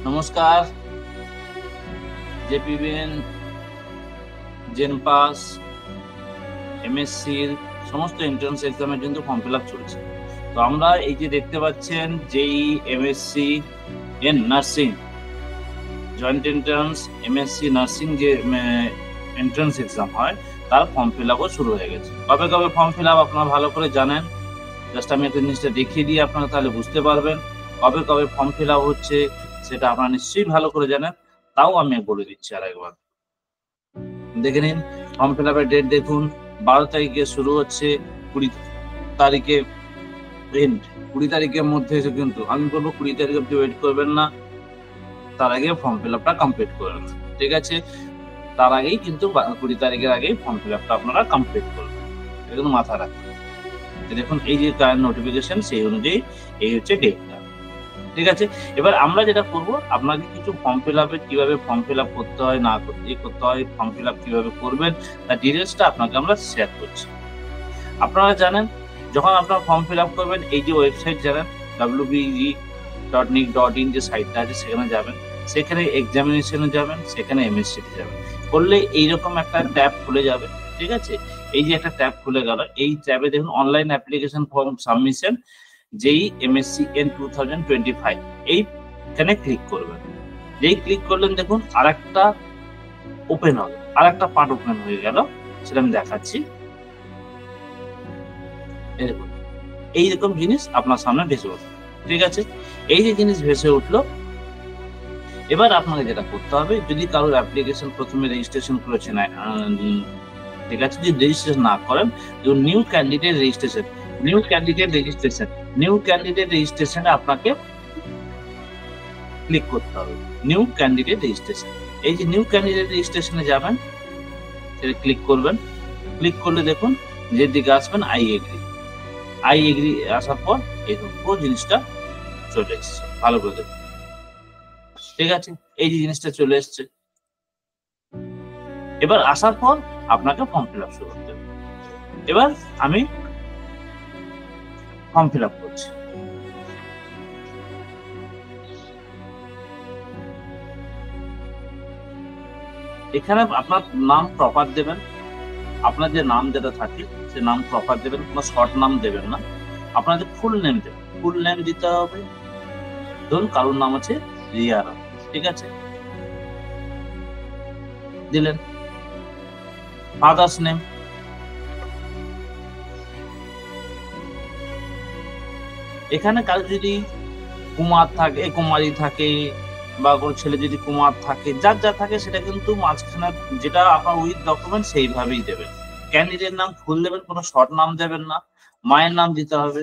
নমস্কার। জেপিবিএন, জেনপাস, এমএসসির সমস্ত এন্ট্রান্স এক্সামের কিন্তু ফর্ম ফিল আপ চলছে। তো আমরা এই যে দেখতে পাচ্ছেন জেই, MSc in nursing joint entrance, MSc nursing যে এন্ট্রান্স এক্সাম হয় তার ফর্ম ফিল আপও শুরু হয়ে গেছে। কবে কবে ফর্ম ফিল আপ আপনারা ভালো করে জানেন। জাস্ট আমি একটা জিনিসটা দেখিয়ে দিই, আপনারা তাহলে বুঝতে পারবেন কবে কবে ফর্ম ফিল আপ হচ্ছে, সেটা আপনারা নিশ্চয়ই ভালো করে জানেন। তাও আমি বলে দিচ্ছি আর একবার দেখে নিন। ফর্ম ফিল আপের ডেট দেখুন, 12 তারিখে শুরু হচ্ছে, 20 তারিখে এন্ড। 20 তারিখের মধ্যে এসে কিন্তু আমি বলবো 20 তারিখ অব্দি ওয়েট করবেন না, তার আগে ফর্ম ফিল আপটা কমপ্লিট করবেন। ঠিক আছে, তার আগেই কিন্তু 20 তারিখের আগেই ফর্ম ফিল আপটা আপনারা কমপ্লিট করবেন, এটা কিন্তু মাথায় রাখবেন। দেখুন এই যে কারেন্ট নোটিফিকেশন, সেই অনুযায়ী এই হচ্ছে ডেটটা। ঠিক আছে, এবার আমরা যেটা করব, আপনাকে কিছু ফর্ম ফিল আপে কিভাবে ফর্ম ফিল আপ করতে হয় না করতে হয়, ফর্ম ফিল আপ কিভাবে করবেন তার ডিটেলসটা আপনাকে আমরা শেয়ার করছি। আপনারা জানেন যখন আপনারা ফর্ম ফিল আপ করবেন, এই যে ওয়েবসাইট জানেন wbg.nic.in যে সাইটটা আছে সেখানে যাবেন, সেখানে এক্সামিনেশনে যাবেন, সেখানে এমএসসিতে যাবেন, করলে এইরকম একটা ট্যাব খুলে যাবে। ঠিক আছে, এই যে একটা ট্যাব খুলে গেল, এই ট্যাবে দেখুন অনলাইন অ্যাপ্লিকেশন ফর্ম সাবমিশন যেই এমএসসি এন 2025, এইখানে ক্লিক করবেন। যেই ক্লিক করলেন দেখুন আরেকটা ওপেন হবে, আরেকটা পার্ট ওপেন হয়ে গেল, সেটা আমি দেখাচ্ছি। দেখুন এইরকম জিনিস আপনার সামনে ভেসে উঠলো। ঠিক আছে, এই যে জিনিস ভেসে উঠলো, এবার আপনাকে যেটা করতে হবে, যদি কারোর অ্যাপ্লিকেশন প্রথমে রেজিস্ট্রেশন করেছেন, ঠিক আছে, যদি রেজিস্ট্রেশন না করেন, নিউ ক্যান্ডিডেট রেজিস্ট্রেশনে আপনাকে ক্লিক করতে হবে। নিউ ক্যান্ডিডেট রেজিস্ট্রেশন, এই যে নিউ ক্যান্ডিডেট রেজিস্ট্রেশনে যাবেন, সেটা ক্লিক করবেন। ক্লিক করলে দেখুন যে দিকে আসবেন আই এগ্রি আসার পর এই পুরো জিনিসটা চলে এসছে, ভালো করে দেখুন। ঠিক আছে, এই যে জিনিসটা চলে এসছে, এবার আসার পর আপনাকে ফর্ম ফিল আপ শুরু করতে হবে। এবার আমি ফর্ম ফিল আপ করছি। এখানে আপনার নাম প্রপার দেবেন, আপনার যে নাম যেটা থাকে সে নাম প্রপার দেবেন, কোনো শর্ট নাম দেবেন না। আপনাদের ফুল নেম দেবেন, ফুল নেম দিতে হবে। ধরুন কারোর নাম আছে রিয়া রাম, ঠিক আছে, দিলেন। ফাদার্স নেম, এখানে কারো যদি কুমার থাকে, কুমারী থাকে, বা কোনো ছেলে যদি কুমার থাকে, যার যা থাকে সেটা কিন্তু মাঝখানে যেটা আপনার উইথ ডকুমেন্ট সেইভাবেই দেবেন। ক্যান্ডিডেট নাম ফুল দেবেন, কোনো শর্ট নাম দেবেন না। মায়ের নাম দিতে হবে।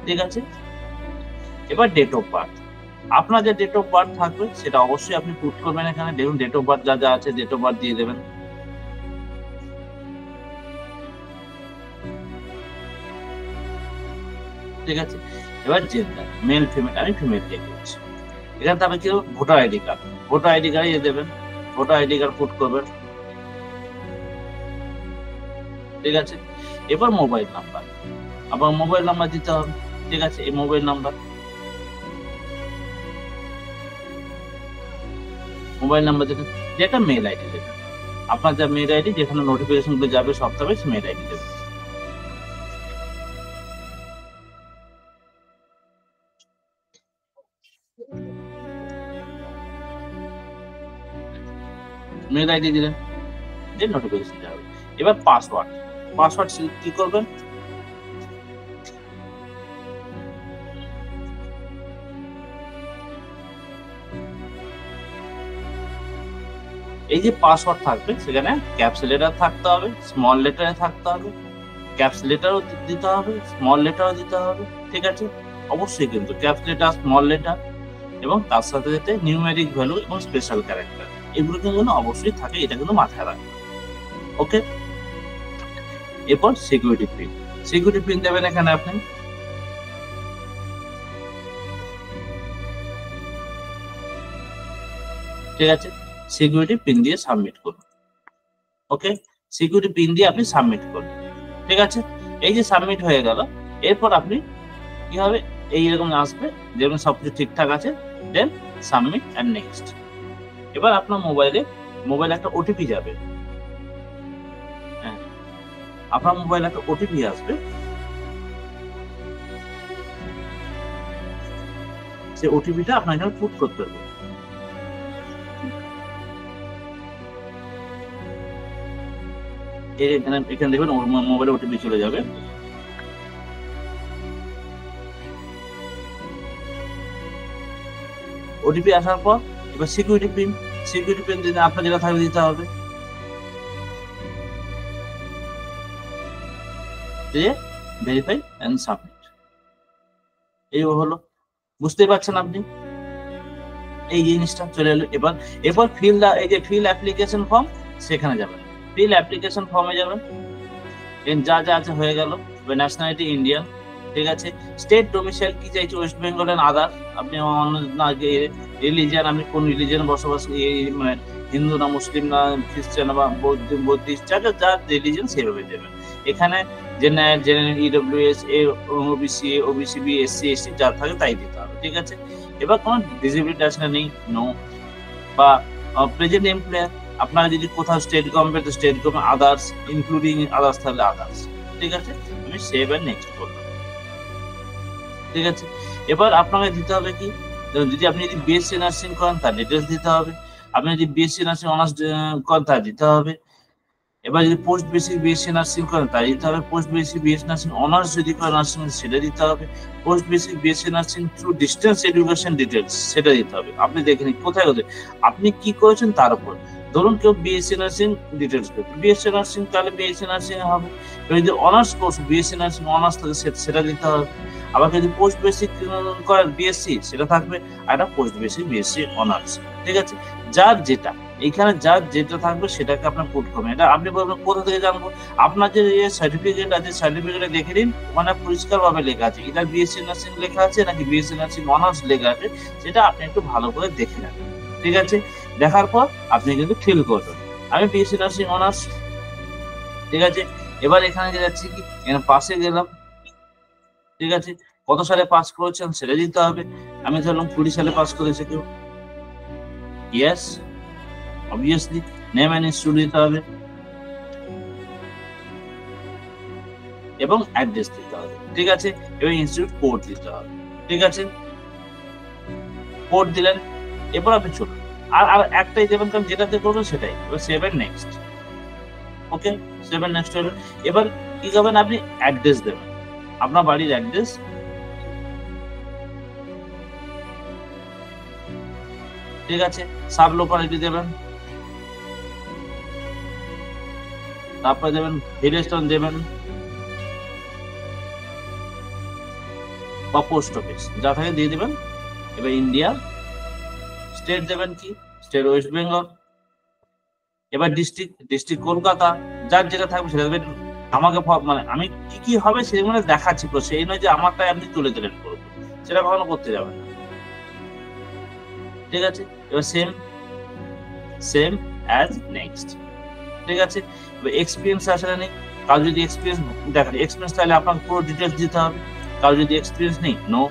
ঠিক আছে, এবার ডেট অফ বার্থ, আপনার যে ডেট অফ বার্থ থাকবে সেটা অবশ্যই আপনি পুট করবেন। এখানে দেখুন ডেট অফ বার্থ যা যা আছে, ডেট অফ বার্থ দিয়ে দেবেন। ঠিক আছে, এবার জেন্ডার মেল ফিমেল, আমি ফিমেল দিয়ে দিচ্ছি। এখানে তারপরে কি voter ID card, voter ID card দিয়ে দেবেন, ভোটার আইডি কার্ড পুট করবেন। ঠিক আছে, এবার মোবাইল নাম্বার, আবার মোবাইল নাম্বার দিতে হবে। ঠিক আছে, এই মোবাইল নাম্বার দেবেন, যেটা মেল আইডি দেবেন, আপনার যা মেল আইডি যেখানে নোটিফিকেশন গুলো যাবে সপ্তাহে, সে মেল আইডি দেবেন। মেল আইডি দিলেন, যে নোটিফিকেশন যাবে। এবার পাসওয়ার্ড, পাসওয়ার্ড কি করবেন, এই যে পাসওয়ার্ড থাকবে সেখানে ক্যাপস লেটার থাকতে হবে, স্মল লেটারে থাকতে হবে, ক্যাপস লেটারও দিতে হবে, স্মল লেটারও দিতে হবে। ঠিক আছে, অবশ্যই কিন্তু ক্যাপস লেটার, স্মল লেটার, এবং তার সাথে সাথে নিউমেরিক ভ্যালু এবং স্পেশাল ক্যারেক্টার, এগুলো কিন্তু অবশ্যই থাকে, এটা কিন্তু মাথায় রাখবেন। ওকে, এরপর সিকিউরিটি পিন, সিকিউরিটি পিন দেবেন এখানে আপনি। ঠিক আছে, সিকিউরিটি পিন দিয়ে সাবমিট করুন। ওকে, সিকিউরিটি পিন দিয়ে আপনি সাবমিট করুন। ঠিক আছে, এই যে সাবমিট হয়ে গেল, এরপর আপনি কি হবে, এইরকম আসবে, যেমন সবকিছু ঠিকঠাক আছে, দেন সাবমিট অ্যান্ড নেক্সট। এবার আপনার মোবাইলে একটা ওটিপি যাবে, হ্যাঁ, আপনার মোবাইলে একটা ওটিপি আসবে, সেই ওটিপিটা আপনার এখানে পুট করতে হবে। এখানে দেখবেন মোবাইলে ওটিপি চলে যাবে। ওটিপি আসার পর এবার সিকিউরিটি পিন দিতে আপনার যেটা থাকবে দিতে হবে, দিয়ে ভেরিফাই এন্ড সাবমিট। এই হলো, বুঝতে পারছেন আপনি? এই জিনিসটা চলে এলো। এবার ফিল অ্যাপ্লিকেশন ফর্ম, সেখানে যাবেন, ফিল অ্যাপ্লিকেশন ফর্মে যাবেন, যা যা আছে হয়ে গেল। ন্যাশনালিটি ইন্ডিয়ান, ঠিক আছে। স্টেট ডোমিসাইল কি চাইছে, ওয়েস্ট বেঙ্গল এন্ড আদার। আপনি রিলিজিয়ান, আপনি কোন রিলিজিয়ান বসবাস, মানে হিন্দু না মুসলিম না খ্রিস্টান বা বৌদ্ধিস্ট, যার রিলিজিয়ান সেভাবে দেবেন। এখানে general EWS, OBC B, SC ST যা থাকে তাই দিতে হবে, ঠিক আছে। এবার কোনো ডিসেবিলিটি আছে না, নেই, নো। বা প্রেজেন্ট এমপ্লয়ার, আপনারা যদি কোথাও state government others, including others থাকলে আদার্স, ঠিক আছে। আমি সেভ এন্ড নেক্সট করলাম, ঠিক আছে। এবার আপনাকে দিতে হবে কি, যদি আপনি বিএসসি নার্সিং করেন তার ডিটেলস দিতে হবে, আপনি যদি বিএসসি নার্সিং অনার্স করেন তার দিতে হবে। এবার যদি পোস্ট বেসিক বিএসসি নার্সিং করেন তাই দিতে হবে, post basic BSc nursing honours যদি করেন নার্সিং সেটা দিতে হবে, post basic BSc nursing through distance education details সেটা দিতে হবে। আপনি দেখে নিন কোথায় আপনি কি করেছেন তার উপর। ধরুন কেউ বিএসসি নার্সিং ডিটেলস করতে, বিএসসি নার্সিং তাহলে বিএসসি নার্সিং হবে। যদি honours course BSc nursing honours থাকে সেটা দিতে হবে। আবার যদি পোস্ট বেসিক করেন বিএসসি সেটা থাকবে, আর একটা পোস্ট বেসিক বিএসসি অনার্স, ঠিক আছে। যার যেটা এইখানে যার যেটা থাকবে সেটাকে আপনার পুট করবেন। এটা আপনি বলবেন কোথা থেকে জানবো, আপনার যে সার্টিফিকেট আছে সার্টিফিকেটে দেখে নিন, ওখানে পরিষ্কার ভাবে লেখা আছে এটা বিএসসি নার্সিং লেখা আছে নাকি বিএসসি নার্সিং অনার্স লেখা আছে, সেটা আপনি একটু ভালো করে দেখে নেবেন, ঠিক আছে। দেখার পর আপনি কিন্তু ফিল করবেন আমি বিএসসি নার্সিং অনার্স, ঠিক আছে। এবার এখানে যাচ্ছি কি, এখানে পাশে গেলাম, ঠিক আছে। কত সালে পাস করেছেন সেটা দিতে হবে। আমি ধরলাম 20 সালে পাস করেছে কেউ, yes obviously. Name and institute দিতে হবে এবং অ্যাড্রেস দিতে হবে, ঠিক আছে। এবং ইনস্টিটিউট কোড দিতে হবে, ঠিক আছে। কোড দিলেন, এরপর আপনি চলুন। আর একটাই দেবেন, কারণ যেটাতে করবেন সেটাই। এবার save and next, okay, save and next হলো। এবার কি করবেন, আপনি অ্যাড্রেস দেবেন, আপনার বাড়ির অ্যাড্রেস, ঠিক আছে। সাব লোকালিটি দেবেন, তারপরে দেবেন ভিলেজ টাউন দেবেন বা পোস্ট অফিস যা থাকে দিয়ে দেবেন। এবার ইন্ডিয়া, স্টেট দেবেন কি, স্টেট ওয়েস্ট বেঙ্গল। এবার ডিস্ট্রিক্ট কলকাতা, যার যেটা থাকবে সেটা দেবেন। আমাকে মানে আমি কি হবে সেগুলো দেখাচ্ছি, সেই নয় যে আমারটাই আপনি তুলে দিলেন করবো, সেটা কখনো করতে যাবেন না, ঠিক আছে। এবার সেম অ্যাজ নেক্সট, ঠিক আছে। এবার এক্সপিরিয়েন্স আসলে নেই, কারো যদি এক্সপিরিয়েন্স দেখেন, এক্সপিরিয়েন্স তাহলে আপনাকে পুরো ডিটেলস দিতে হবে। কারো যদি এক্সপিরিয়েন্স নেই, নো।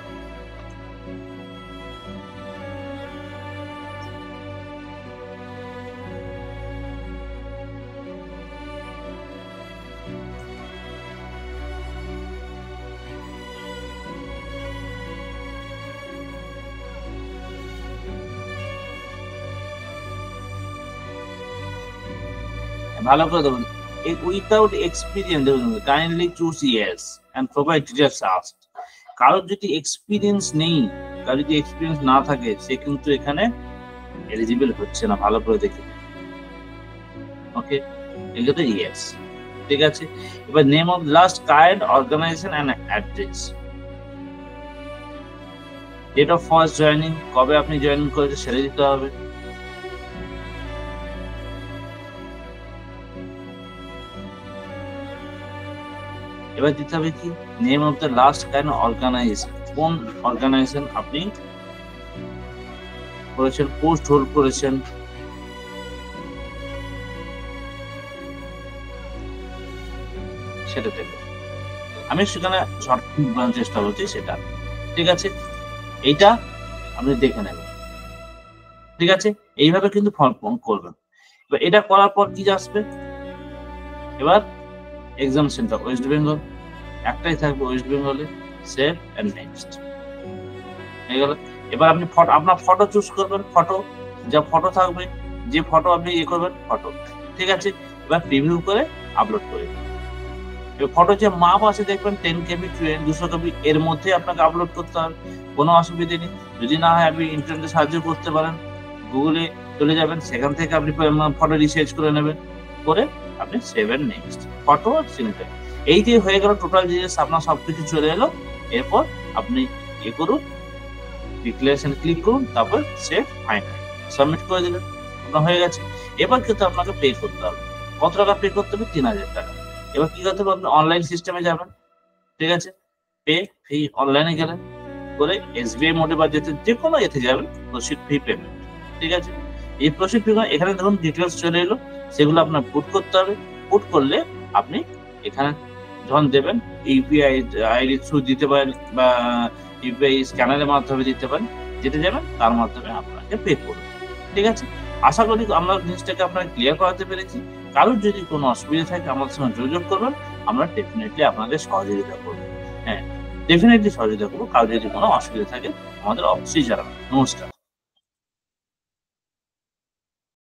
ভালো করে দেবেন, উইথাউট এক্সপিরিয়েন্স দেবেন, kindly choose yes and provide details asked. কারোর যদি এক্সপিরিয়েন্স নেই, কারোর যদি এক্সপিরিয়েন্স না থাকে, সে কিন্তু এখানে এলিজিবল হচ্ছে না, ভালো করে দেখে। ওকে, এগুলো ইয়েস, ঠিক আছে। এবার name of last kind organization and address, date of first joining, কবে আপনি জয়েন করেছেন সেটা দিতে হবে। এবার দিতে হবে কি, name of the last kind organization, কোন অর্গানাইজেশন আপনি করেছেন, পোস্ট হোল্ড করেছেন, সেটা দেবে। আমি সেখানে শর্ট বলার চেষ্টা করছি সেটা, ঠিক আছে, এইটা আপনি দেখে নেবেন। ঠিক আছে, এইভাবে কিন্তু ফর্ম করবেন। এবার এটা করার পর কি আসবে, এবার এক্সাম সেন্টার ওয়েস্ট বেঙ্গল, একটাই থাকবে ওয়েস্ট বেঙ্গলে, সেভ এন্ড নেক্সট হয়ে গেল। এবার আপনি আপনার ফটো চুজ করবেন, ফটো যা ফটো থাকবে, যে ফটো আপনি ইয়ে করবেন ফটো। ঠিক আছে, এবার প্রিভিউ করে আপলোড করে দিন। এবার ফটো যে মাপ আছে দেখবেন 10 KB 200 KB এর মধ্যে আপনাকে আপলোড করতে হবে, কোনো অসুবিধা নেই। যদি না হয় আপনি ইন্টারনেটে সাহায্য করতে পারেন, গুগলে চলে যাবেন, সেখান থেকে আপনি ফটো রিসার্চ করে নেবেন, করে আপনি সেভ এন্ড নেক্সট ফটো আর সিগনেচার। এই যে হয়ে গেল টোটাল জিনিস, আপনার সবকিছু চলে এলো। এরপর আপনি ইয়ে করুন, ডিক্লারেশন ক্লিক করুন, তারপর সেভ ফাইনাল সাবমিট করে দিলেন, আপনার হয়ে গেছে। এবার কিন্তু আপনাকে পে করতে হবে। কত টাকা পে করতে হবে? 3000 টাকা। এবার কি করতে হবে, আপনি অনলাইন সিস্টেমে যাবেন। ঠিক আছে, পে ফি অনলাইনে গেলেন, করে SBI মোডে বা যে কোনো এতে যাবেন, প্রসিড ফি পেমেন্ট। ঠিক আছে, এই প্রসিড ফি এখানে দেখুন ডিটেলস চলে এলো, সেগুলো আপনার পুট করতে হবে। পুট করলে আপনি এখানে যখন দেবেন, ইউপিআই আইডি থ্রু দিতে পারেন বা ইউপিআই স্ক্যানারের মাধ্যমে দিতে পারেন, যেতে যাবেন তার মাধ্যমে আপনাকে পে করবে। ঠিক আছে, আশা করি আমরা জিনিসটাকে আপনাকে ক্লিয়ার করাতে পেরেছি। কারোর যদি কোনো অসুবিধা থাকে আমাদের সঙ্গে যোগাযোগ করবেন, আমরা ডেফিনেটলি আপনাদের সহযোগিতা করবো। হ্যাঁ, ডেফিনেটলি সহযোগিতা করবো। কারোর যদি কোনো অসুবিধা থাকে আমাদের অবশ্যই জানাবেন। নমস্কার।